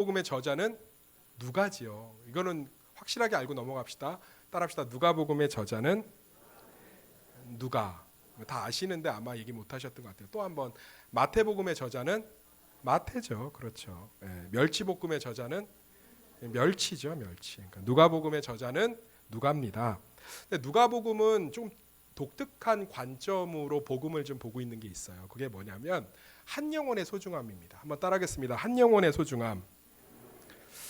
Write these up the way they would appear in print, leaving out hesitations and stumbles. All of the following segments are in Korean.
누가복음의 저자는 누가지요. 이거는 확실하게 알고 넘어갑시다. 따라합시다. 누가복음의 저자는 누가. 다 아시는데 아마 얘기 못 하셨던 것 같아요. 또 한번 마태복음의 저자는 마태죠. 그렇죠. 멸치볶음의 저자는 멸치죠. 멸치. 그러니까 누가복음의 저자는 누가입니다. 근데 누가복음은 좀 독특한 관점으로 복음을 좀 보고 있는 게 있어요. 그게 뭐냐면 한 영혼의 소중함입니다. 한번 따라하겠습니다. 한 영혼의 소중함.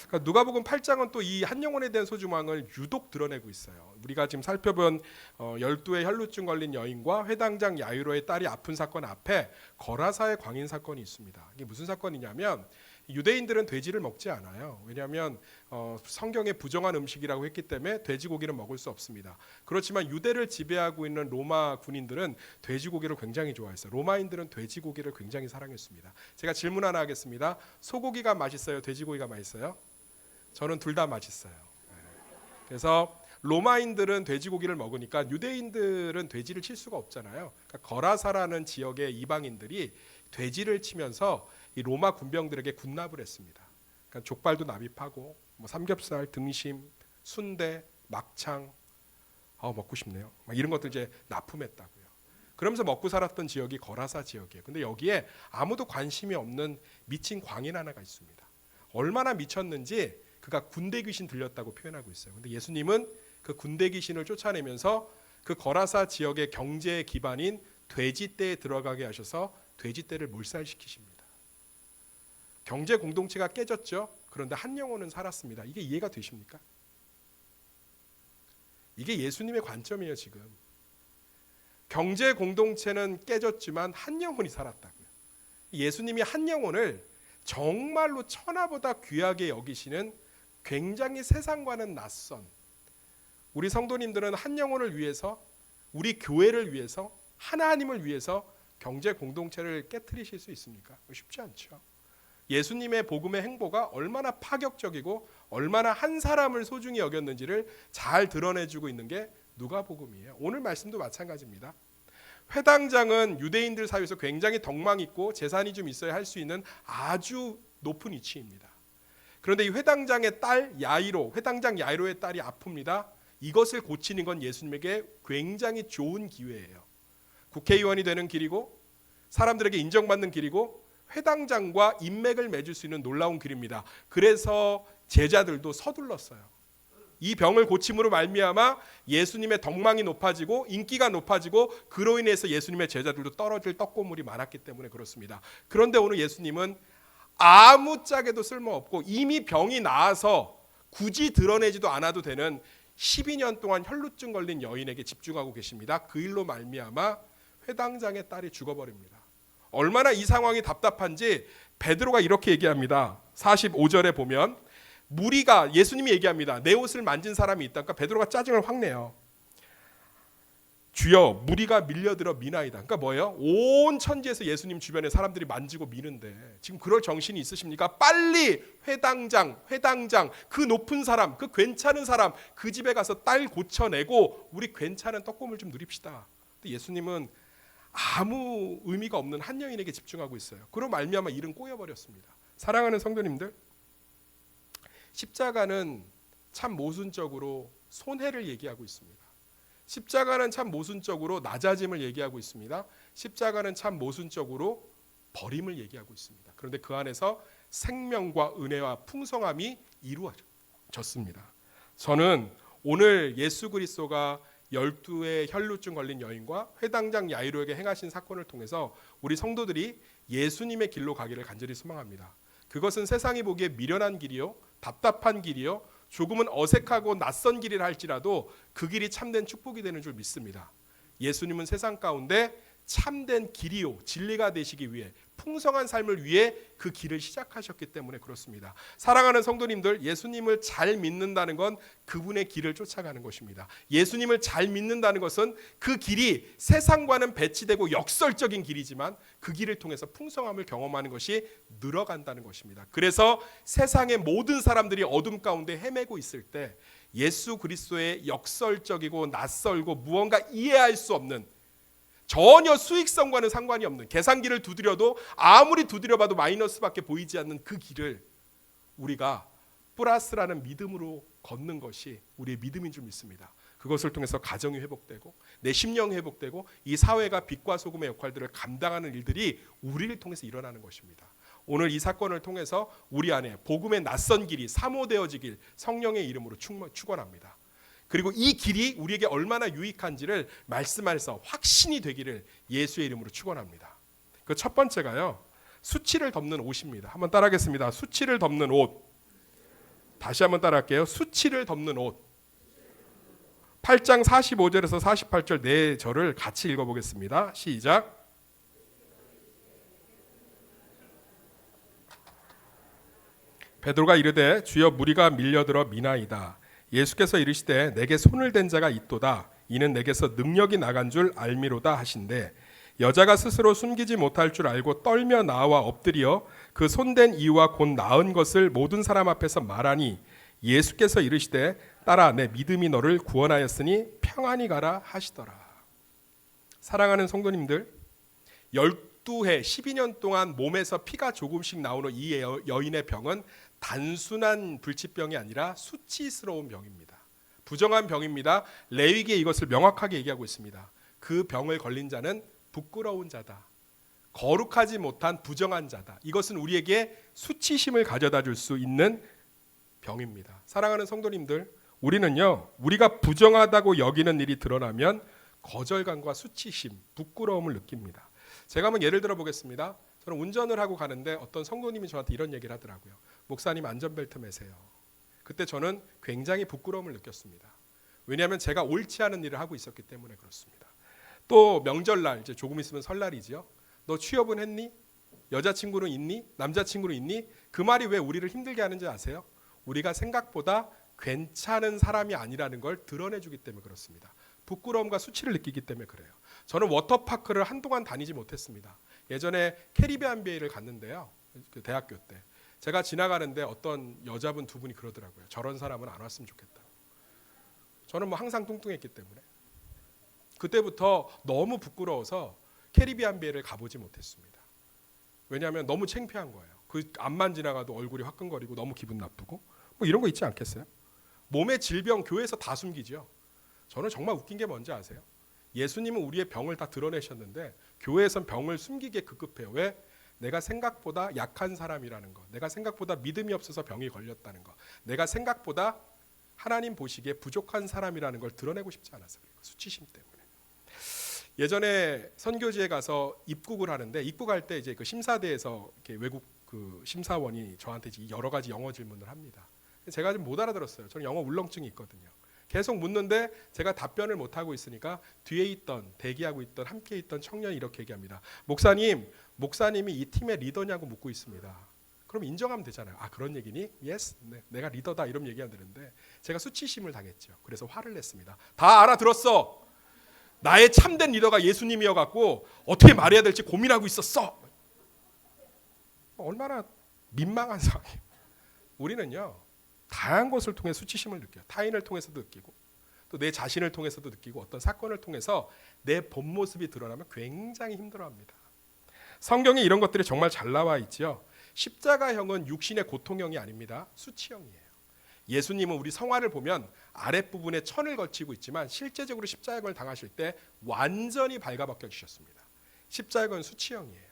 그러니까 누가복음 8장은 또 이 한 영혼에 대한 소중함을 유독 드러내고 있어요. 우리가 지금 살펴본 12의 혈루증 걸린 여인과 회당장 야이로의 딸이 아픈 사건 앞에 거라사의 광인 사건이 있습니다. 이게 무슨 사건이냐면 유대인들은 돼지를 먹지 않아요. 왜냐하면 성경에 부정한 음식이라고 했기 때문에 돼지고기는 먹을 수 없습니다. 그렇지만 유대를 지배하고 있는 로마 군인들은 돼지고기를 굉장히 좋아했어요. 로마인들은 돼지고기를 굉장히 사랑했습니다. 제가 질문 하나 하겠습니다. 소고기가 맛있어요? 돼지고기가 맛있어요? 저는 둘 다 맛있어요. 그래서 로마인들은 돼지고기를 먹으니까 유대인들은 돼지를 칠 수가 없잖아요. 그러니까 거라사라는 지역의 이방인들이 돼지를 치면서 이 로마 군병들에게 군납을 했습니다. 그러니까 족발도 납입하고 뭐 삼겹살, 등심, 순대, 막창, 먹고 싶네요. 막 이런 것들 이제 납품했다고요. 그러면서 먹고 살았던 지역이 거라사 지역이에요. 근데 여기에 아무도 관심이 없는 미친 광인 하나가 있습니다. 얼마나 미쳤는지 그가 군대 귀신 들렸다고 표현하고 있어요. 근데 예수님은 그 군대 귀신을 쫓아내면서 그 거라사 지역의 경제 기반인 돼지떼에 들어가게 하셔서 돼지떼를 몰살시키십니다. 경제 공동체가 깨졌죠. 그런데 한 영혼은 살았습니다. 이게 이해가 되십니까? 이게 예수님의 관점이에요. 지금 경제 공동체는 깨졌지만 한 영혼이 살았다고요. 예수님이 한 영혼을 정말로 천하보다 귀하게 여기시는 굉장히 세상과는 낯선, 우리 성도님들은 한 영혼을 위해서, 우리 교회를 위해서, 하나님을 위해서 경제 공동체를 깨트리실 수 있습니까? 쉽지 않죠. 예수님의 복음의 행보가 얼마나 파격적이고 얼마나 한 사람을 소중히 여겼는지를 잘 드러내주고 있는 게 누가복음이에요. 오늘 말씀도 마찬가지입니다. 회당장은 유대인들 사이에서 굉장히 덕망 있고 재산이 좀 있어야 할 수 있는 아주 높은 위치입니다. 그런데 이 회당장의 딸 야이로, 회당장 야이로의 딸이 아픕니다. 이것을 고치는 건 예수님에게 굉장히 좋은 기회예요. 국회의원이 되는 길이고 사람들에게 인정받는 길이고 회당장과 인맥을 맺을 수 있는 놀라운 길입니다. 그래서 제자들도 서둘렀어요. 이 병을 고침으로 말미암아 예수님의 덕망이 높아지고 인기가 높아지고 그로 인해서 예수님의 제자들도 떨어질 떡고물이 많았기 때문에 그렇습니다. 그런데 오늘 예수님은 아무짝에도 쓸모없고 이미 병이 나아서 굳이 드러내지도 않아도 되는 12년 동안 혈루증 걸린 여인에게 집중하고 계십니다. 그 일로 말미암아 회당장의 딸이 죽어버립니다. 얼마나 이 상황이 답답한지 베드로가 이렇게 얘기합니다. 45절에 보면 무리가, 예수님이 얘기합니다. 내 옷을 만진 사람이 있다. 그러니까 베드로가 짜증을 확 내요. 주여, 무리가 밀려들어 미나이다. 그러니까 뭐예요? 온 천지에서 예수님 주변에 사람들이 만지고 미는데 지금 그럴 정신이 있으십니까? 빨리 회당장 그 높은 사람, 그 괜찮은 사람 그 집에 가서 딸 고쳐내고 우리 괜찮은 떡고물 좀 누립시다. 근데 예수님은 아무 의미가 없는 한 여인에게 집중하고 있어요. 그로 말미암아 일은 꼬여버렸습니다. 사랑하는 성도님들, 십자가는 참 모순적으로 손해를 얘기하고 있습니다. 십자가는 참 모순적으로 낮아짐을 얘기하고 있습니다. 십자가는 참 모순적으로 버림을 얘기하고 있습니다. 그런데 그 안에서 생명과 은혜와 풍성함이 이루어졌습니다. 저는 오늘 예수 그리스도가 12의 혈루증 걸린 여인과 회당장 야이로에게 행하신 사건을 통해서 우리 성도들이 예수님의 길로 가기를 간절히 소망합니다. 그것은 세상이 보기에 미련한 길이요, 답답한 길이요, 조금은 어색하고 낯선 길이라 할지라도 그 길이 참된 축복이 되는 줄 믿습니다. 예수님은 세상 가운데 참된 길이요, 진리가 되시기 위해, 풍성한 삶을 위해 그 길을 시작하셨기 때문에 그렇습니다. 사랑하는 성도님들, 예수님을 잘 믿는다는 건 그분의 길을 쫓아가는 것입니다. 예수님을 잘 믿는다는 것은 그 길이 세상과는 배치되고 역설적인 길이지만 그 길을 통해서 풍성함을 경험하는 것이 늘어간다는 것입니다. 그래서 세상의 모든 사람들이 어둠 가운데 헤매고 있을 때 예수 그리스도의 역설적이고 낯설고 무언가 이해할 수 없는, 전혀 수익성과는 상관이 없는, 계산기를 두드려도 아무리 두드려봐도 마이너스밖에 보이지 않는 그 길을 우리가 플러스라는 믿음으로 걷는 것이 우리의 믿음인 줄 믿습니다. 그것을 통해서 가정이 회복되고 내 심령이 회복되고 이 사회가 빛과 소금의 역할들을 감당하는 일들이 우리를 통해서 일어나는 것입니다. 오늘 이 사건을 통해서 우리 안에 복음의 낯선 길이 사모되어지길 성령의 이름으로 축원합니다. 그리고 이 길이 우리에게 얼마나 유익한지를 말씀 안에서 확신이 되기를 예수의 이름으로 축원합니다. 그 첫 번째가요, 수치를 덮는 옷입니다. 한번 따라하겠습니다. 수치를 덮는 옷. 다시 한번 따라할게요. 수치를 덮는 옷. 8장 45절에서 48절 네 절을 같이 읽어보겠습니다. 시작. 베드로가 이르되 주여 무리가 밀려들어 미나이다. 예수께서 이르시되 내게 손을 댄 자가 있도다. 이는 내게서 능력이 나간 줄 알미로다 하신대. 여자가 스스로 숨기지 못할 줄 알고 떨며 나와 엎드려 그 손댄 이유와 곧 나은 것을 모든 사람 앞에서 말하니 예수께서 이르시되 딸아 내 믿음이 너를 구원하였으니 평안히 가라 하시더라. 사랑하는 성도님들, 12해 12년 동안 몸에서 피가 조금씩 나오는 이 여인의 병은 단순한 불치병이 아니라 수치스러운 병입니다. 부정한 병입니다. 레위기에 이것을 명확하게 얘기하고 있습니다. 그 병을 걸린 자는 부끄러운 자다. 거룩하지 못한 부정한 자다. 이것은 우리에게 수치심을 가져다 줄 수 있는 병입니다. 사랑하는 성도님들, 우리는요, 우리가 부정하다고 여기는 일이 드러나면 거절감과 수치심, 부끄러움을 느낍니다. 제가 한번 예를 들어 보겠습니다. 저는 운전을 하고 가는데 어떤 성도님이 저한테 이런 얘기를 하더라고요. 목사님 안전벨트 매세요. 그때 저는 굉장히 부끄러움을 느꼈습니다. 왜냐하면 제가 옳지 않은 일을 하고 있었기 때문에 그렇습니다. 또 명절날, 이제 조금 있으면 설날이지요. 너 취업은 했니? 여자친구는 있니? 남자친구는 있니? 그 말이 왜 우리를 힘들게 하는지 아세요? 우리가 생각보다 괜찮은 사람이 아니라는 걸 드러내주기 때문에 그렇습니다. 부끄러움과 수치를 느끼기 때문에 그래요. 저는 워터파크를 한동안 다니지 못했습니다. 예전에 캐리비안 베이를 갔는데요. 그 대학교 때. 제가 지나가는데 어떤 여자분 두 분이 그러더라고요. 저런 사람은 안 왔으면 좋겠다. 저는 뭐 항상 뚱뚱했기 때문에. 그때부터 너무 부끄러워서 캐리비안 베이를 가보지 못했습니다. 왜냐하면 너무 창피한 거예요. 그 앞만 지나가도 얼굴이 화끈거리고 너무 기분 나쁘고 뭐 이런 거 있지 않겠어요? 몸의 질병 교회에서 다 숨기죠. 저는 정말 웃긴 게 뭔지 아세요? 예수님은 우리의 병을 다 드러내셨는데 교회에선 병을 숨기기에 급급해요. 왜? 내가 생각보다 약한 사람이라는 거, 내가 생각보다 믿음이 없어서 병이 걸렸다는 거, 내가 생각보다 하나님 보시기에 부족한 사람이라는 걸 드러내고 싶지 않아서 그래요. 수치심 때문에. 예전에 선교지에 가서 입국을 하는데 입국할 때 이제 그 심사대에서 이렇게 외국 그 심사원이 저한테 여러 가지 영어 질문을 합니다. 제가 좀 못 알아들었어요. 저는 영어 울렁증이 있거든요. 계속 묻는데 제가 답변을 못 하고 있으니까 뒤에 있던 대기하고 있던 함께 있던 청년이 이렇게 얘기합니다. 목사님이 이 팀의 리더냐고 묻고 있습니다. 그럼 인정하면 되잖아요. 아 그런 얘기니? 예스, 네, 내가 리더다 이런 얘기하면 되는데 제가 수치심을 당했죠. 그래서 화를 냈습니다. 다 알아들었어. 나의 참된 리더가 예수님이어 갖고 어떻게 말해야 될지 고민하고 있었어. 얼마나 민망한 상황이에요. 우리는요 다양한 것을 통해 수치심을 느껴요. 타인을 통해서도 느끼고 또 내 자신을 통해서도 느끼고 어떤 사건을 통해서 내 본 모습이 드러나면 굉장히 힘들어합니다. 성경에 이런 것들이 정말 잘 나와 있죠. 십자가형은 육신의 고통형이 아닙니다. 수치형이에요. 예수님은 우리 성화를 보면 아랫부분에 천을 걸치고 있지만 실제적으로 십자가형을 당하실 때 완전히 발가벗겨 주셨습니다. 십자가형은 수치형이에요.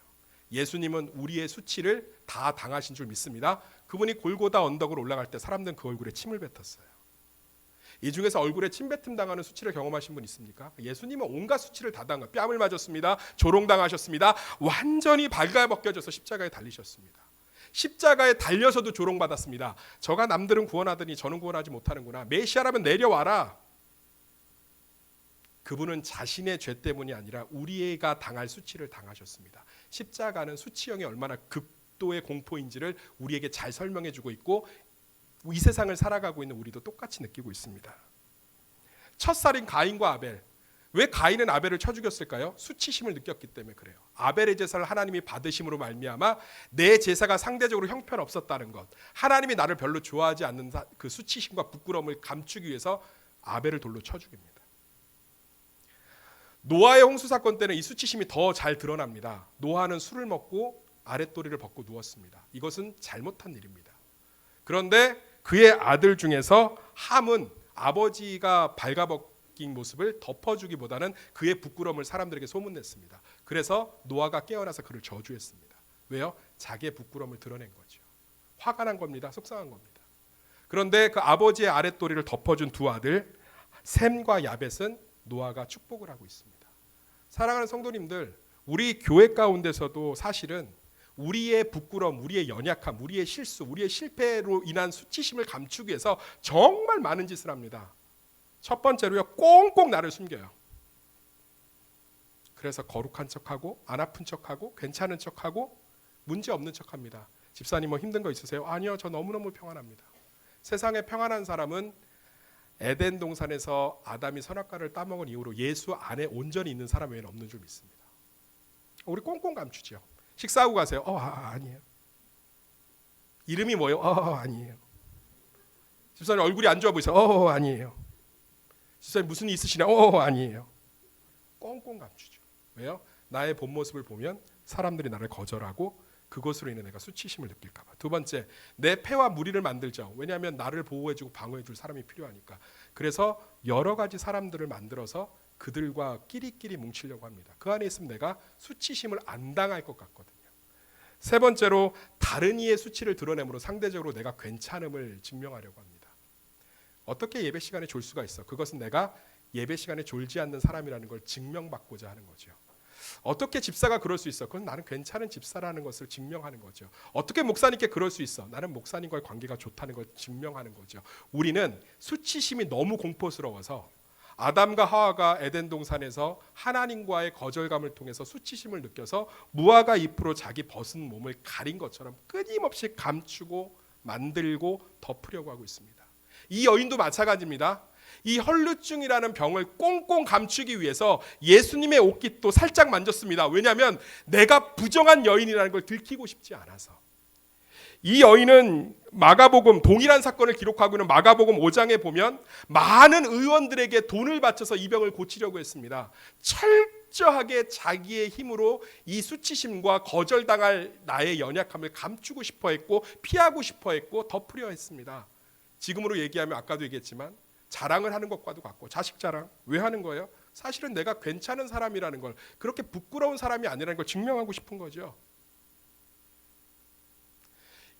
예수님은 우리의 수치를 다 당하신 줄 믿습니다. 그분이 골고다 언덕으로 올라갈 때 사람들은 그 얼굴에 침을 뱉었어요. 이 중에서 얼굴에 침 뱉음 당하는 수치를 경험하신 분 있습니까? 예수님은 온갖 수치를 다 당한, 뺨을 맞았습니다. 조롱당하셨습니다. 완전히 발가벗겨져서 십자가에 달리셨습니다. 십자가에 달려서도 조롱받았습니다. 저가 남들은 구원하더니 저는 구원하지 못하는구나. 메시아라면 내려와라. 그분은 자신의 죄 때문이 아니라 우리가 당할 수치를 당하셨습니다. 십자가는 수치형이 얼마나 극도의 공포인지를 우리에게 잘 설명해 주고 있고 이 세상을 살아가고 있는 우리도 똑같이 느끼고 있습니다. 첫살인 가인과 아벨. 왜 가인은 아벨을 쳐 죽였을까요? 수치심을 느꼈기 때문에 그래요. 아벨의 제사를 하나님이 받으심으로 말미암아 내 제사가 상대적으로 형편없었다는 것, 하나님이 나를 별로 좋아하지 않는 그 수치심과 부끄러움을 감추기 위해서 아벨을 돌로 쳐 죽입니다. 노아의 홍수 사건 때는 이 수치심이 더 잘 드러납니다. 노아는 술을 먹고 아랫도리를 벗고 누웠습니다. 이것은 잘못한 일입니다. 그런데 그의 아들 중에서 함은 아버지가 발가벗긴 모습을 덮어주기보다는 그의 부끄러움을 사람들에게 소문냈습니다. 그래서 노아가 깨어나서 그를 저주했습니다. 왜요? 자기의 부끄러움을 드러낸 거죠. 화가 난 겁니다. 속상한 겁니다. 그런데 그 아버지의 아랫도리를 덮어준 두 아들 셈과 야벳은 노아가 축복을 하고 있습니다. 사랑하는 성도님들, 우리 교회 가운데서도 사실은 우리의 부끄러움, 우리의 연약함, 우리의 실수, 우리의 실패로 인한 수치심을 감추기 위해서 정말 많은 짓을 합니다. 첫 번째로요, 꽁꽁 나를 숨겨요. 그래서 거룩한 척하고 안 아픈 척하고 괜찮은 척하고 문제 없는 척합니다. 집사님 뭐 힘든 거 있으세요? 아니요, 저 너무너무 평안합니다. 세상에 평안한 사람은 에덴 동산에서 아담이 선악과를 따먹은 이후로 예수 안에 온전히 있는 사람 외에는 없는 줄 믿습니다. 우리 꽁꽁 감추죠. 식사하고 가세요. 아니에요. 이름이 뭐예요? 아니에요. 집사님 얼굴이 안 좋아 보이세요? 아니에요. 집사님 무슨 일 있으시냐? 아니에요. 꽁꽁 감추죠. 왜요? 나의 본 모습을 보면 사람들이 나를 거절하고 그것으로 인해 내가 수치심을 느낄까 봐. 두 번째, 내 폐와 무리를 만들죠. 왜냐하면 나를 보호해주고 방어해줄 사람이 필요하니까. 그래서 여러 가지 사람들을 만들어서 그들과 끼리끼리 뭉치려고 합니다. 그 안에 있으면 내가 수치심을 안 당할 것 같거든요. 세 번째로, 다른 이의 수치를 드러내므로 상대적으로 내가 괜찮음을 증명하려고 합니다. 어떻게 예배 시간에 졸 수가 있어? 그것은 내가 예배 시간에 졸지 않는 사람이라는 걸 증명받고자 하는 거죠. 어떻게 집사가 그럴 수 있어? 그건 나는 괜찮은 집사라는 것을 증명하는 거죠. 어떻게 목사님께 그럴 수 있어? 나는 목사님과의 관계가 좋다는 걸 증명하는 거죠. 우리는 수치심이 너무 공포스러워서 아담과 하와가 에덴 동산에서 하나님과의 거절감을 통해서 수치심을 느껴서 무화과 잎으로 자기 벗은 몸을 가린 것처럼 끊임없이 감추고 만들고 덮으려고 하고 있습니다. 이 여인도 마찬가지입니다. 이 헐루증이라는 병을 꽁꽁 감추기 위해서 예수님의 옷깃도 살짝 만졌습니다. 왜냐하면 내가 부정한 여인이라는 걸 들키고 싶지 않아서. 이 여인은 마가복음, 동일한 사건을 기록하고 있는 마가복음 5장에 보면 많은 의원들에게 돈을 바쳐서 이 병을 고치려고 했습니다. 철저하게 자기의 힘으로 이 수치심과 거절당할 나의 연약함을 감추고 싶어 했고 피하고 싶어 했고 덮으려 했습니다. 지금으로 얘기하면 아까도 얘기했지만 자랑을 하는 것과도 같고, 자식 자랑 왜 하는 거예요? 사실은 내가 괜찮은 사람이라는 걸, 그렇게 부끄러운 사람이 아니라는 걸 증명하고 싶은 거죠.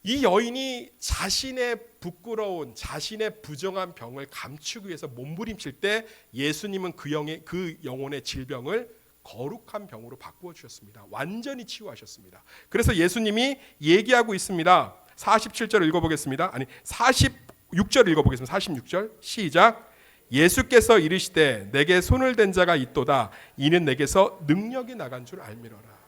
이 여인이 자신의 부끄러운, 자신의 부정한 병을 감추기 위해서 몸부림칠 때 예수님은 그 영혼의 질병을 거룩한 병으로 바꾸어 주셨습니다. 완전히 치유하셨습니다. 그래서 예수님이 얘기하고 있습니다. 47절 읽어보겠습니다. 46절 읽어보겠습니다. 46절 시작. 예수께서 이르시되 내게 손을 댄 자가 있도다. 이는 내게서 능력이 나간 줄 알미러라.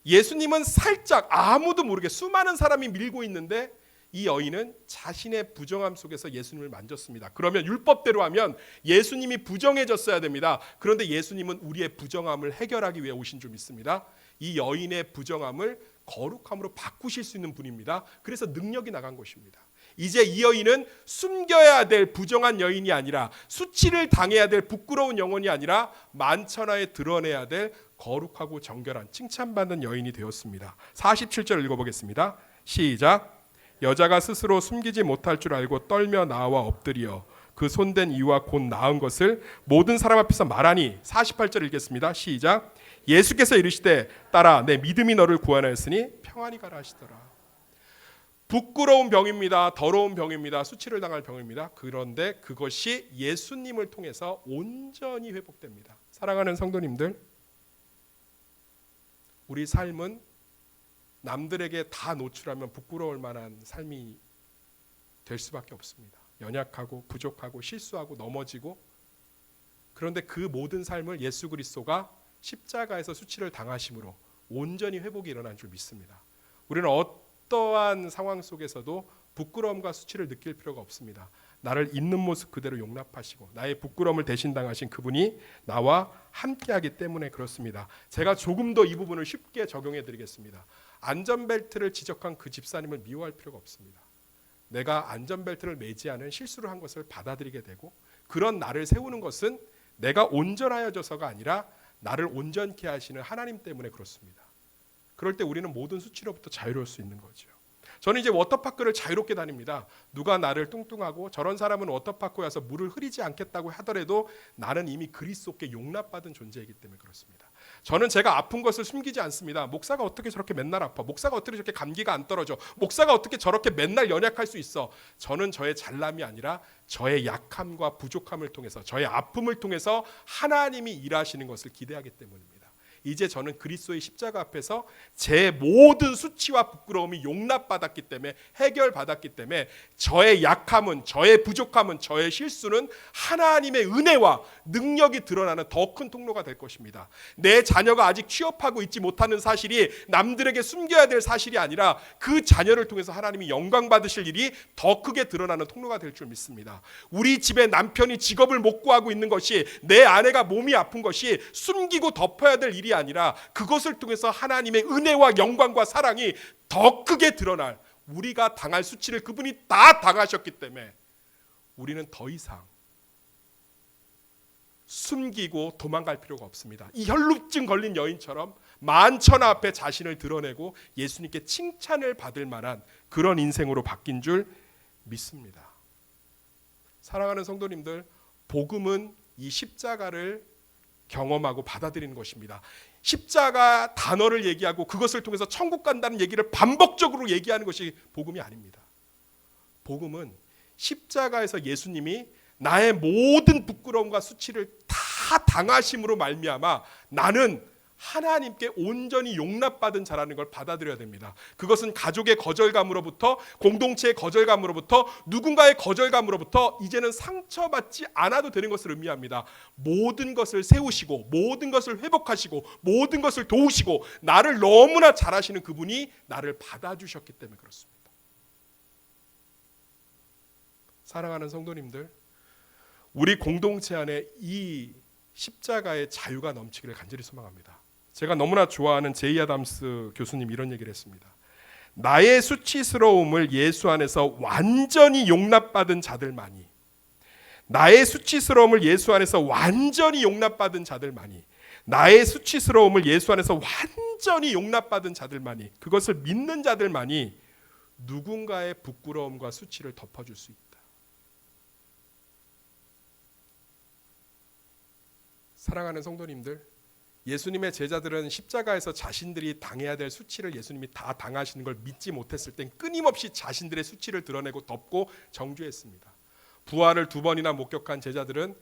예수님은 살짝 아무도 모르게 수많은 사람이 밀고 있는데 이 여인은 자신의 부정함 속에서 예수님을 만졌습니다. 그러면 율법대로 하면 예수님이 부정해졌어야 됩니다. 그런데 예수님은 우리의 부정함을 해결하기 위해 오신 줄 믿습니다. 이 여인의 부정함을 거룩함으로 바꾸실 수 있는 분입니다. 그래서 능력이 나간 것입니다. 이제 이 여인은 숨겨야 될 부정한 여인이 아니라, 수치를 당해야 될 부끄러운 영혼이 아니라 만천하에 드러내야 될 거룩하고 정결한 칭찬받는 여인이 되었습니다. 47절 읽어보겠습니다. 시작. 여자가 스스로 숨기지 못할 줄 알고 떨며 나와 엎드려 그 손댄 이유와 곧 나은 것을 모든 사람 앞에서 말하니. 48절 읽겠습니다. 시작. 예수께서 이르시되 딸아 내 믿음이 너를 구원하였으니 평안히 가라 하시더라. 부끄러운 병입니다. 더러운 병입니다. 수치를 당할 병입니다. 그런데 그것이 예수님을 통해서 온전히 회복됩니다. 사랑하는 성도님들, 우리 삶은 남들에게 다 노출하면 부끄러울 만한 삶이 될 수밖에 없습니다. 연약하고 부족하고 실수하고 넘어지고, 그런데 그 모든 삶을 예수 그리스도가 십자가에서 수치를 당하심으로 온전히 회복이 일어난 줄 믿습니다. 우리는 어떠한 상황 속에서도 부끄러움과 수치를 느낄 필요가 없습니다. 나를 있는 모습 그대로 용납하시고 나의 부끄러움을 대신 당하신 그분이 나와 함께하기 때문에 그렇습니다. 제가 조금 더 이 부분을 쉽게 적용해 드리겠습니다. 안전벨트를 지적한 그 집사님을 미워할 필요가 없습니다. 내가 안전벨트를 매지 않은 실수를 한 것을 받아들이게 되고, 그런 나를 세우는 것은 내가 온전하여져서가 아니라 나를 온전케 하시는 하나님 때문에 그렇습니다. 그럴 때 우리는 모든 수치로부터 자유로울 수 있는 거죠. 저는 이제 워터파크를 자유롭게 다닙니다. 누가 나를 뚱뚱하고 저런 사람은 워터파크에 와서 물을 흐리지 않겠다고 하더라도 나는 이미 그리스도께 용납받은 존재이기 때문에 그렇습니다. 저는 제가 아픈 것을 숨기지 않습니다. 목사가 어떻게 저렇게 맨날 아파? 목사가 어떻게 저렇게 감기가 안 떨어져? 목사가 어떻게 저렇게 맨날 연약할 수 있어? 저는 저의 잘남이 아니라 저의 약함과 부족함을 통해서, 저의 아픔을 통해서 하나님이 일하시는 것을 기대하기 때문입니다. 이제 저는 그리스도의 십자가 앞에서 제 모든 수치와 부끄러움이 용납받았기 때문에, 해결받았기 때문에 저의 약함은, 저의 부족함은, 저의 실수는 하나님의 은혜와 능력이 드러나는 더 큰 통로가 될 것입니다. 내 자녀가 아직 취업하고 있지 못하는 사실이 남들에게 숨겨야 될 사실이 아니라 그 자녀를 통해서 하나님이 영광 받으실 일이 더 크게 드러나는 통로가 될 줄 믿습니다. 우리 집에 남편이 직업을 못 구하고 있는 것이, 내 아내가 몸이 아픈 것이 숨기고 덮어야 될 일이 아니라 그것을 통해서 하나님의 은혜와 영광과 사랑이 더 크게 드러날, 우리가 당할 수치를 그분이 다 당하셨기 때문에 우리는 더 이상 숨기고 도망갈 필요가 없습니다. 이 혈루증 걸린 여인처럼 만천 앞에 자신을 드러내고 예수님께 칭찬을 받을 만한 그런 인생으로 바뀐 줄 믿습니다. 사랑하는 성도님들, 복음은 이 십자가를 경험하고 받아들이는 것입니다. 십자가 단어를 얘기하고 그것을 통해서 천국 간다는 얘기를 반복적으로 얘기하는 것이 복음이 아닙니다. 복음은 십자가에서 예수님이 나의 모든 부끄러움과 수치를 다 당하심으로 말미암아 나는 하나님께 온전히 용납받은 자라는 걸 받아들여야 됩니다. 그것은 가족의 거절감으로부터, 공동체의 거절감으로부터, 누군가의 거절감으로부터 이제는 상처받지 않아도 되는 것을 의미합니다. 모든 것을 세우시고, 모든 것을 회복하시고, 모든 것을 도우시고, 나를 너무나 잘하시는 그분이 나를 받아주셨기 때문에 그렇습니다. 사랑하는 성도님들, 우리 공동체 안에 이 십자가의 자유가 넘치기를 간절히 소망합니다. 제가 너무나 좋아하는 제이 아담스 교수님 이런 얘기를 했습니다. 나의 수치스러움을 예수 안에서 완전히 용납받은 자들만이, 나의 수치스러움을 예수 안에서 완전히 용납받은 자들만이, 나의 수치스러움을 예수 안에서 완전히 용납받은 자들만이, 그것을 믿는 자들만이 누군가의 부끄러움과 수치를 덮어줄 수 있다. 사랑하는 성도님들, 예수님의 제자들은 십자가에서 자신들이 당해야 될 수치를 예수님이 다 당하시는 걸 믿지 못했을 땐 끊임없이 자신들의 수치를 드러내고 덮고 정죄했습니다. 부활을 2번이나 목격한 제자들은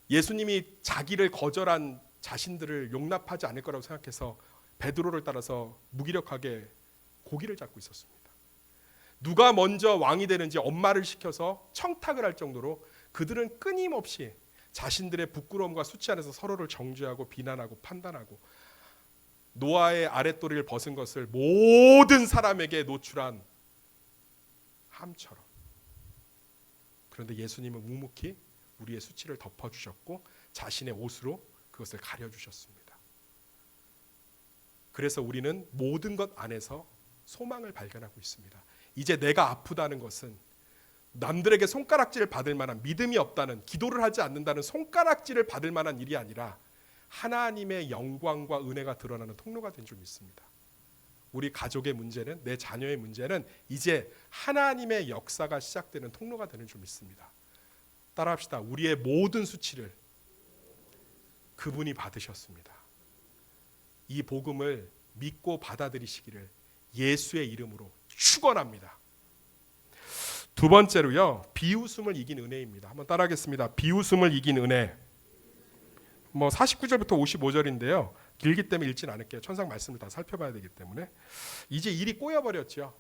예수님이 자기를 거절한 자신들을 용납하지 않을 거라고 생각해서 베드로를 따라서 무기력하게 고기를 잡고 있었습니다. 누가 먼저 왕이 되는지 엄마를 시켜서 청탁을 할 정도로 그들은 끊임없이 자신들의 부끄러움과 수치 안에서 서로를 정죄하고 비난하고 판단하고, 노아의 아랫도리를 벗은 것을 모든 사람에게 노출한 함처럼. 그런데 예수님은 묵묵히 우리의 수치를 덮어주셨고 자신의 옷으로 그것을 가려주셨습니다. 그래서 우리는 모든 것 안에서 소망을 발견하고 있습니다. 이제 내가 아프다는 것은 남들에게 손가락질을 받을 만한, 믿음이 없다는, 기도를 하지 않는다는 손가락질을 받을 만한 일이 아니라 하나님의 영광과 은혜가 드러나는 통로가 된 줄 믿습니다. 우리 가족의 문제는, 내 자녀의 문제는 이제 하나님의 역사가 시작되는 통로가 되는 줄 믿습니다. 따라합시다. 우리의 모든 수치를 그분이 받으셨습니다. 이 복음을 믿고 받아들이시기를 예수의 이름으로 축원합니다. 두 번째로요, 비웃음을 이긴 은혜입니다. 한번 따라하겠습니다. 비웃음을 이긴 은혜. 49절부터 55절인데요. 길기 때문에 읽진 않을게요. 천상 말씀을 다 살펴봐야 되기 때문에. 이제 일이 꼬여버렸죠.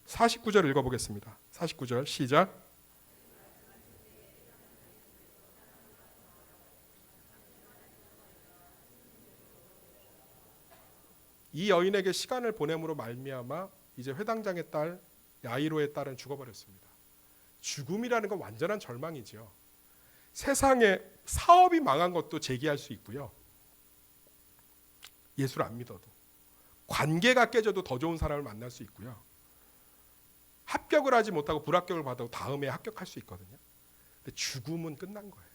49절 읽어보겠습니다. 49절 시작. 이 여인에게 시간을 보냄으로 말미암아 이제 회당장의 딸 야이로의 딸은 죽어버렸습니다. 죽음이라는 건 완전한 절망이죠. 세상에 사업이 망한 것도 제기할 수 있고요. 예수를 안 믿어도, 관계가 깨져도 더 좋은 사람을 만날 수 있고요. 합격을 하지 못하고 불합격을 받아도 다음에 합격할 수 있거든요. 근데 죽음은 끝난 거예요.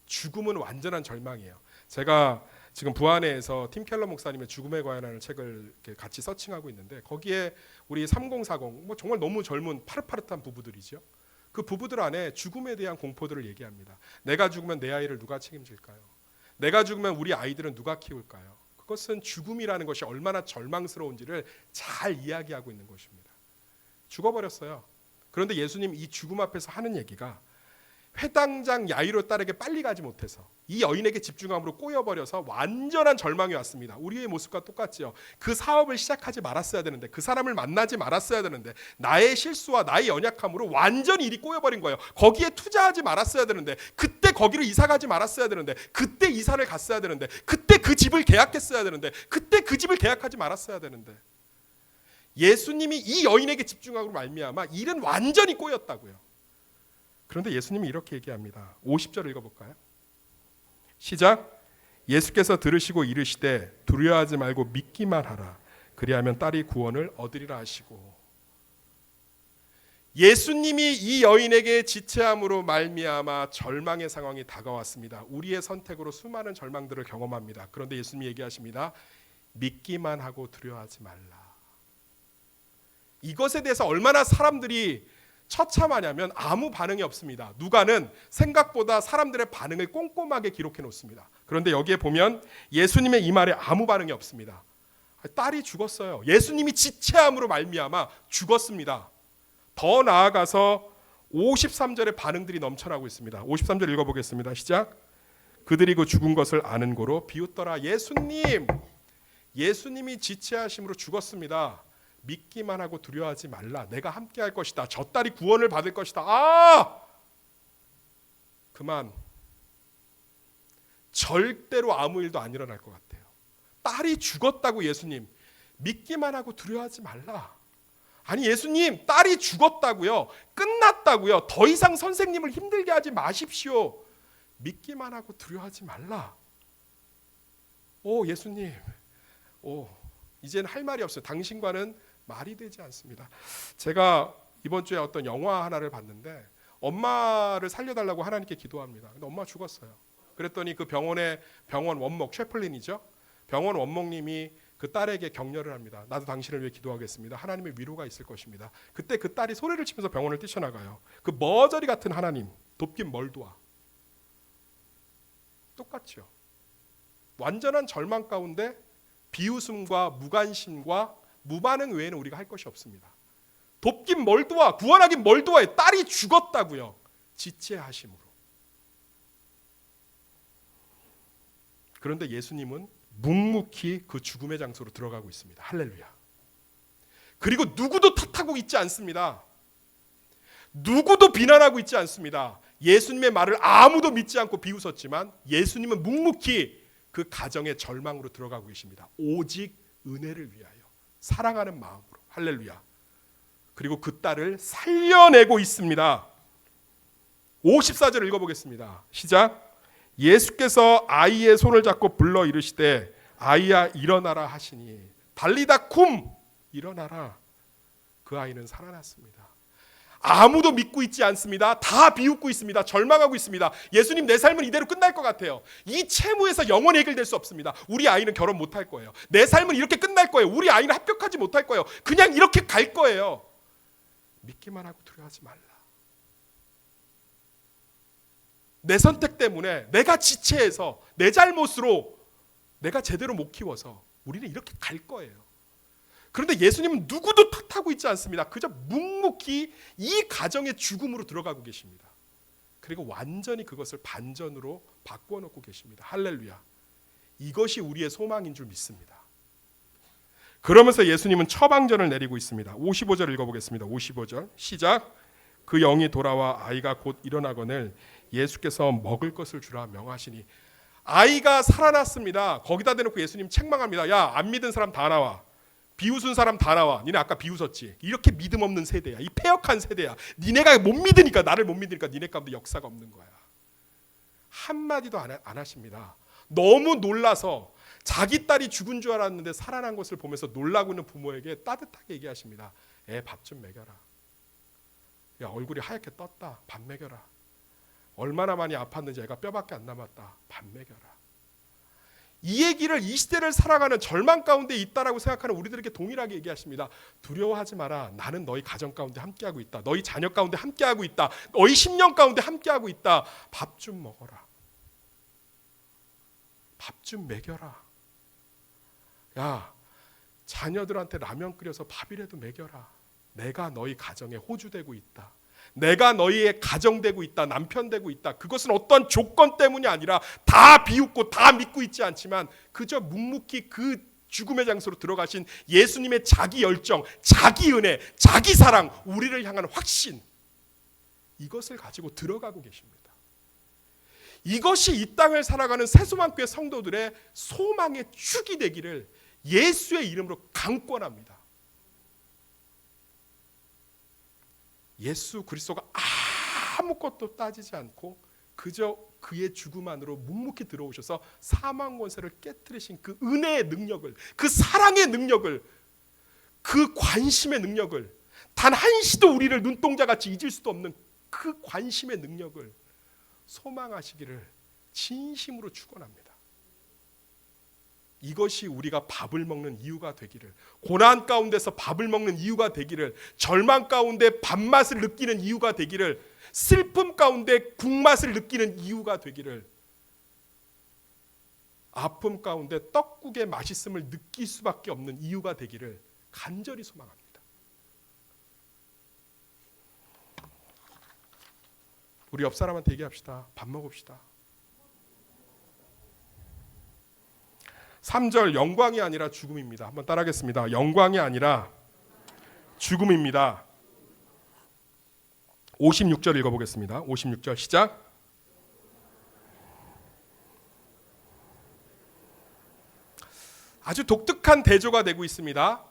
죽음은 완전한 절망이에요. 제가 지금 부안회에서 팀 켈러 목사님의 죽음에 관한 책을 이렇게 같이 서칭하고 있는데 거기에 우리 3040 뭐 정말 너무 젊은 파릇파릇한 부부들이죠. 그 부부들 안에 죽음에 대한 공포들을 얘기합니다. 내가 죽으면 내 아이를 누가 책임질까요? 내가 죽으면 우리 아이들은 누가 키울까요? 그것은 죽음이라는 것이 얼마나 절망스러운지를 잘 이야기하고 있는 것입니다. 죽어버렸어요. 그런데 예수님 이 죽음 앞에서 하는 얘기가 회당장 야이로 딸에게 빨리 가지 못해서 이 여인에게 집중함으로 꼬여버려서 완전한 절망이 왔습니다. 우리의 모습과 똑같지요. 그 사업을 시작하지 말았어야 되는데, 그 사람을 만나지 말았어야 되는데, 나의 실수와 나의 연약함으로 완전히 일이 꼬여버린 거예요. 거기에 투자하지 말았어야 되는데, 그때 거기를 이사 가지 말았어야 되는데, 그때 이사를 갔어야 되는데, 그때 그 집을 계약했어야 되는데, 그때 그 집을 계약하지 말았어야 되는데, 예수님이 이 여인에게 집중함으로 말미암아 일은 완전히 꼬였다고요. 그런데 예수님이 이렇게 얘기합니다. 50절 읽어볼까요? 시작. 예수께서 들으시고 이르시되 두려워하지 말고 믿기만 하라. 그리하면 딸이 구원을 얻으리라 하시고, 예수님이 이 여인에게 지체함으로 말미암아 절망의 상황이 다가왔습니다. 우리의 선택으로 수많은 절망들을 경험합니다. 그런데 예수님이 얘기하십니다. 믿기만 하고 두려워하지 말라. 이것에 대해서 얼마나 사람들이 처참하냐면 아무 반응이 없습니다. 누가는 생각보다 사람들의 반응을 꼼꼼하게 기록해 놓습니다. 그런데 여기에 보면 예수님의 이 말에 아무 반응이 없습니다. 딸이 죽었어요. 예수님이 지체함으로 말미암아 죽었습니다. 더 나아가서 53절의 반응들이 넘쳐나고 있습니다. 53절 읽어보겠습니다. 시작. 그들이 그 죽은 것을 아는 고로 비웃더라. 예수님이 지체하심으로 죽었습니다. 믿기만 하고 두려워하지 말라. 내가 함께 할 것이다. 저 딸이 구원을 받을 것이다. 그만. 절대로 아무 일도 안 일어날 것 같아요. 딸이 죽었다고 예수님. 믿기만 하고 두려워하지 말라. 아니 예수님, 딸이 죽었다고요. 끝났다고요. 더 이상 선생님을 힘들게 하지 마십시오. 믿기만 하고 두려워하지 말라. 오 예수님. 이제는 할 말이 없어요. 당신과는 말이 되지 않습니다. 제가 이번 주에 어떤 영화 하나를 봤는데 엄마를 살려달라고 하나님께 기도합니다. 근데 엄마가 죽었어요. 그랬더니 그 병원 원목, 셰플린이죠. 병원 원목님이 그 딸에게 격려를 합니다. 나도 당신을 위해 기도하겠습니다. 하나님의 위로가 있을 것입니다. 그때 그 딸이 소리를 치면서 병원을 뛰쳐나가요. 그 머저리 같은 하나님, 돕긴 뭘 도와. 똑같죠. 완전한 절망 가운데 비웃음과 무관심과 무반응 외에는 우리가 할 것이 없습니다. 돕긴 뭘 도와, 구원하긴 뭘 도와해. 딸이 죽었다고요. 지체하심으로. 그런데 예수님은 묵묵히 그 죽음의 장소로 들어가고 있습니다. 할렐루야. 그리고 누구도 탓하고 있지 않습니다. 누구도 비난하고 있지 않습니다. 예수님의 말을 아무도 믿지 않고 비웃었지만 예수님은 묵묵히 그 가정의 절망으로 들어가고 계십니다. 오직 은혜를 위하여, 사랑하는 마음으로. 할렐루야. 그리고 그 딸을 살려내고 있습니다. 54절 읽어보겠습니다. 시작. 예수께서 아이의 손을 잡고 불러 이르시되 아이야 일어나라 하시니 달리다 쿰, 일어나라. 그 아이는 살아났습니다. 아무도 믿고 있지 않습니다. 다 비웃고 있습니다. 절망하고 있습니다. 예수님, 내 삶은 이대로 끝날 것 같아요. 이 채무에서 영원히 해결될 수 없습니다. 우리 아이는 결혼 못할 거예요. 내 삶은 이렇게 끝날 거예요. 우리 아이는 합격하지 못할 거예요. 그냥 이렇게 갈 거예요. 믿기만 하고 두려워하지 말라. 내 선택 때문에, 내가 지체해서, 내 잘못으로 내가 제대로 못 키워서 우리는 이렇게 갈 거예요. 그런데 예수님은 누구도 탓하고 있지 않습니다. 그저 묵묵히 이 가정의 죽음으로 들어가고 계십니다. 그리고 완전히 그것을 반전으로 바꾸어 놓고 계십니다. 할렐루야. 이것이 우리의 소망인 줄 믿습니다. 그러면서 예수님은 처방전을 내리고 있습니다. 55절 읽어보겠습니다. 55절 시작. 그 영이 돌아와 아이가 곧 일어나거늘 예수께서 먹을 것을 주라 명하시니. 아이가 살아났습니다. 거기다 대놓고 예수님 책망합니다. 야, 안 믿은 사람 다 나와. 비웃은 사람 다 나와. 니네 아까 비웃었지. 이렇게 믿음 없는 세대야. 이 패역한 세대야. 니네가 못 믿으니까, 나를 못 믿으니까 니네 가운데 역사가 없는 거야. 한마디도 안 하십니다. 너무 놀라서 자기 딸이 죽은 줄 알았는데 살아난 것을 보면서 놀라고 있는 부모에게 따뜻하게 얘기하십니다. 애 밥 좀 먹여라. 야, 얼굴이 하얗게 떴다. 밥 먹여라. 얼마나 많이 아팠는지 애가 뼈밖에 안 남았다. 밥 먹여라. 이 얘기를 이 시대를 살아가는 절망 가운데 있다라고 생각하는 우리들에게 동일하게 얘기하십니다. 두려워하지 마라. 나는 너희 가정 가운데 함께하고 있다. 너희 자녀 가운데 함께하고 있다. 너희 10년 가운데 함께하고 있다. 밥 좀 먹어라. 밥 좀 먹여라. 야, 자녀들한테 라면 끓여서 밥이라도 먹여라. 내가 너희 가정에 호주되고 있다. 내가 너희의 가정 되고 있다. 남편 되고 있다. 그것은 어떤 조건 때문이 아니라 다 비웃고 다 믿고 있지 않지만 그저 묵묵히 그 죽음의 장소로 들어가신 예수님의 자기 열정, 자기 은혜, 자기 사랑, 우리를 향한 확신, 이것을 가지고 들어가고 계십니다. 이것이 이 땅을 살아가는 새소망교회 성도들의 소망의 축이 되기를 예수의 이름으로 강권합니다. 예수 그리스도가 아무것도 따지지 않고 그저 그의 죽음 안으로 묵묵히 들어오셔서 사망 권세를 깨뜨리신 그 은혜의 능력을, 그 사랑의 능력을, 그 관심의 능력을, 단 한시도 우리를 눈동자같이 잊을 수도 없는 그 관심의 능력을 소망하시기를 진심으로 축원합니다. 이것이 우리가 밥을 먹는 이유가 되기를, 고난 가운데서 밥을 먹는 이유가 되기를, 절망 가운데 밥맛을 느끼는 이유가 되기를, 슬픔 가운데 국맛을 느끼는 이유가 되기를, 아픔 가운데 떡국의 맛있음을 느낄 수밖에 없는 이유가 되기를 간절히 소망합니다. 우리 옆 사람한테 얘기합시다. 밥 먹읍시다. 3절 영광이 아니라 죽음입니다. 한번 따라하겠습니다. 영광이 아니라 죽음입니다. 56절 읽어보겠습니다. 56절 시작. 아주 독특한 대조가 되고 있습니다.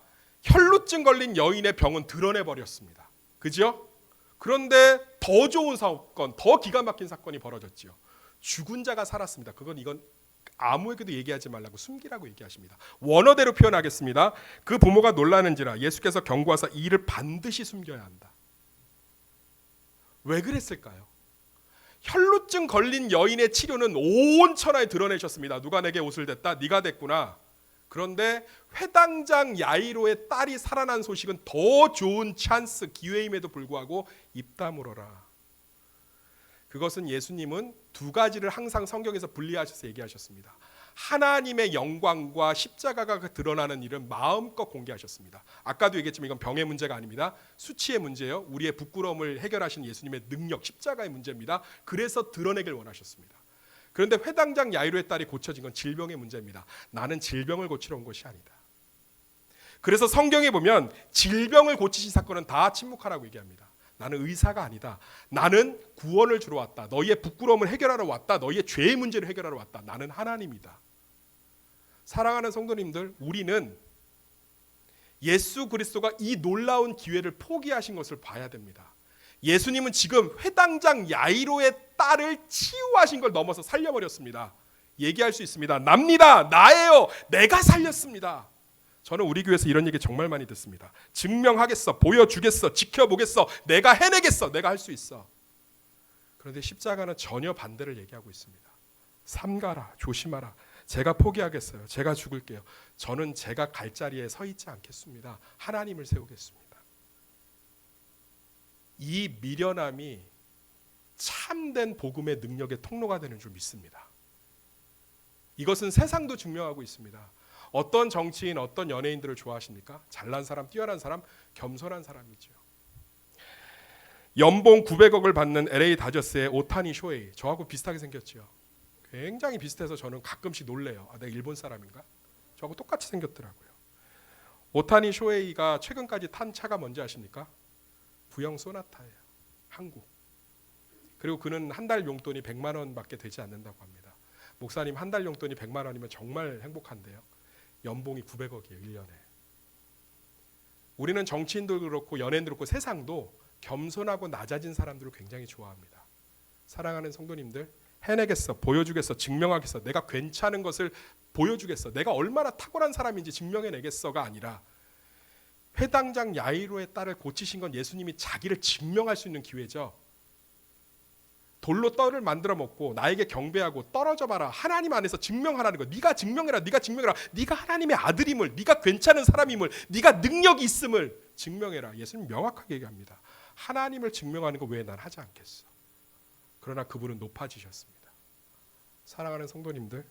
혈루증 걸린 여인의 병은 드러내버렸습니다. 그죠? 그런데 더 좋은 사건, 더 기가 막힌 사건이 벌어졌죠. 죽은 자가 살았습니다. 이건 아무에게도 얘기하지 말라고 숨기라고 얘기하십니다. 원어대로 표현하겠습니다. 그 부모가 놀라는지라 예수께서 경고하사 이 일을 반드시 숨겨야 한다. 왜 그랬을까요? 혈루증 걸린 여인의 치료는 온 천하에 드러내셨습니다. 누가 내게 옷을 댔다? 네가 됐구나. 그런데 회당장 야이로의 딸이 살아난 소식은 더 좋은 찬스, 기회임에도 불구하고 입 다물어라. 그것은 예수님은 두 가지를 항상 성경에서 분리하셔서 얘기하셨습니다. 하나님의 영광과 십자가가 드러나는 일은 마음껏 공개하셨습니다. 아까도 얘기했지만 이건 병의 문제가 아닙니다. 수치의 문제예요. 우리의 부끄러움을 해결하신 예수님의 능력, 십자가의 문제입니다. 그래서 드러내길 원하셨습니다. 그런데 회당장 야이로의 딸이 고쳐진 건 질병의 문제입니다. 나는 질병을 고치러 온 것이 아니다. 그래서 성경에 보면 질병을 고치신 사건은 다 침묵하라고 얘기합니다. 나는 의사가 아니다. 나는 구원을 주러 왔다. 너희의 부끄러움을 해결하러 왔다. 너희의 죄의 문제를 해결하러 왔다. 나는 하나님이다. 사랑하는 성도님들, 우리는 예수 그리스도가 이 놀라운 기회를 포기하신 것을 봐야 됩니다. 예수님은 지금 회당장 야이로의 딸을 치유하신 걸 넘어서 살려버렸습니다. 얘기할 수 있습니다. 납니다. 나예요. 내가 살렸습니다. 저는 우리 교회에서 이런 얘기 정말 많이 듣습니다. 증명하겠어, 보여주겠어, 지켜보겠어, 내가 해내겠어, 내가 할 수 있어. 그런데 십자가는 전혀 반대를 얘기하고 있습니다. 삼가라, 조심하라. 제가 포기하겠어요. 제가 죽을게요. 저는 제가 갈 자리에 서 있지 않겠습니다. 하나님을 세우겠습니다. 이 미련함이 참된 복음의 능력의 통로가 되는 줄 믿습니다. 이것은 세상도 증명하고 있습니다. 어떤 정치인, 어떤 연예인들을 좋아하십니까? 잘난 사람, 뛰어난 사람, 겸손한 사람이죠. 연봉 900억을 받는 LA 다저스의 오타니 쇼헤이, 저하고 비슷하게 생겼죠. 굉장히 비슷해서 저는 가끔씩 놀래요. 내가 일본 사람인가? 저하고 똑같이 생겼더라고요. 오타니 쇼헤이가 최근까지 탄 차가 뭔지 아십니까? 부영 소나타예요. 한국. 그리고 그는 한 달 용돈이 100만 원밖에 되지 않는다고 합니다. 목사님, 한 달 용돈이 100만 원이면 정말 행복한데요. 연봉이 900억이에요. 1년에. 우리는 정치인도 그렇고 연예인도 그렇고 세상도 겸손하고 낮아진 사람들을 굉장히 좋아합니다. 사랑하는 성도님들, 해내겠어, 보여주겠어, 증명하겠어, 내가 괜찮은 것을 보여주겠어, 내가 얼마나 탁월한 사람인지 증명해내겠어가 아니라 회당장 야이로의 딸을 고치신 건 예수님이 자기를 증명할 수 있는 기회죠. 돌로 떡을 만들어 먹고 나에게 경배하고 떨어져 봐라. 하나님 안에서 증명하라는 거. 네가 증명해라. 네가 증명해라. 네가 하나님의 아들임을, 네가 괜찮은 사람임을, 네가 능력이 있음을 증명해라. 예수님 명확하게 얘기합니다. 하나님을 증명하는 거 왜 난 하지 않겠어. 그러나 그분은 높아지셨습니다. 사랑하는 성도님들,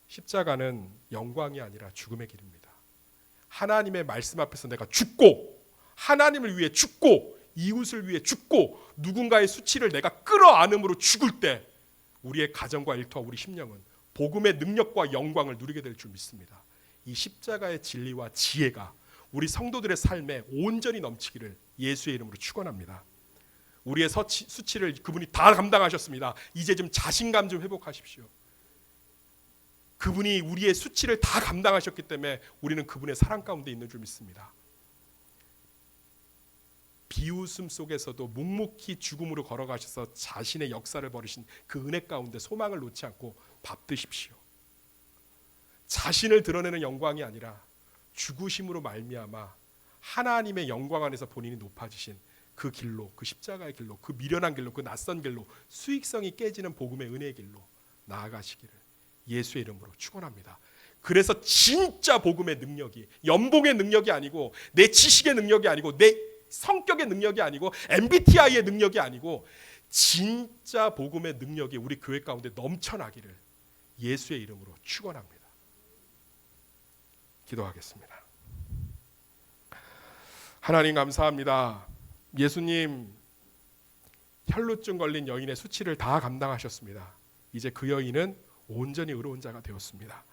십자가는 영광이 아니라 죽음의 길입니다. 하나님의 말씀 앞에서 내가 죽고, 하나님을 위해 죽고, 이웃을 위해 죽고, 누군가의 수치를 내가 끌어안음으로 죽을 때 우리의 가정과 일터와 우리 심령은 복음의 능력과 영광을 누리게 될 줄 믿습니다. 이 십자가의 진리와 지혜가 우리 성도들의 삶에 온전히 넘치기를 예수의 이름으로 축원합니다. 우리의 수치를 그분이 다 감당하셨습니다. 이제 좀 자신감 좀 회복하십시오. 그분이 우리의 수치를 다 감당하셨기 때문에 우리는 그분의 사랑 가운데 있는 줄 믿습니다. 비웃음 속에서도 묵묵히 죽음으로 걸어가셔서 자신의 역사를 벌이신 그 은혜 가운데 소망을 놓지 않고 밥 드십시오. 자신을 드러내는 영광이 아니라 죽으심으로 말미암아 하나님의 영광 안에서 본인이 높아지신 그 길로, 그 십자가의 길로, 그 미련한 길로, 그 낯선 길로, 수익성이 깨지는 복음의 은혜의 길로 나아가시기를 예수의 이름으로 축원합니다. 그래서 진짜 복음의 능력이 연봉의 능력이 아니고 내 지식의 능력이 아니고 내 성격의 능력이 아니고 MBTI의 능력이 아니고 진짜 복음의 능력이 우리 교회 가운데 넘쳐나기를 예수의 이름으로 축원합니다. 기도하겠습니다. 하나님 감사합니다. 예수님 혈루증 걸린 여인의 수치를 다 감당하셨습니다. 이제 그 여인은 온전히 의로운 자가 되었습니다.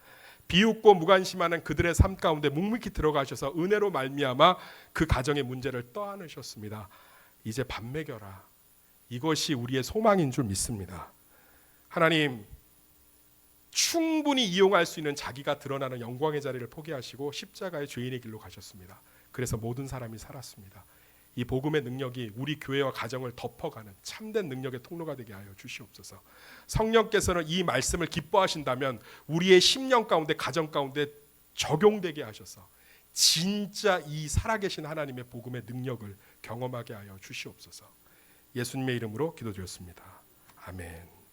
비웃고 무관심하는 그들의 삶 가운데 묵묵히 들어가셔서 은혜로 말미암아 그 가정의 문제를 떠안으셨습니다. 이제 밥 먹여라. 이것이 우리의 소망인 줄 믿습니다. 하나님 충분히 이용할 수 있는 자기가 드러나는 영광의 자리를 포기하시고 십자가의 죄인의 길로 가셨습니다. 그래서 모든 사람이 살았습니다. 이 복음의 능력이 우리 교회와 가정을 덮어가는 참된 능력의 통로가 되게 하여 주시옵소서. 성령께서는 이 말씀을 기뻐하신다면 우리의 심령 가운데 가정 가운데 적용되게 하셔서 진짜 이 살아계신 하나님의 복음의 능력을 경험하게 하여 주시옵소서. 예수님의 이름으로 기도드렸습니다. 아멘.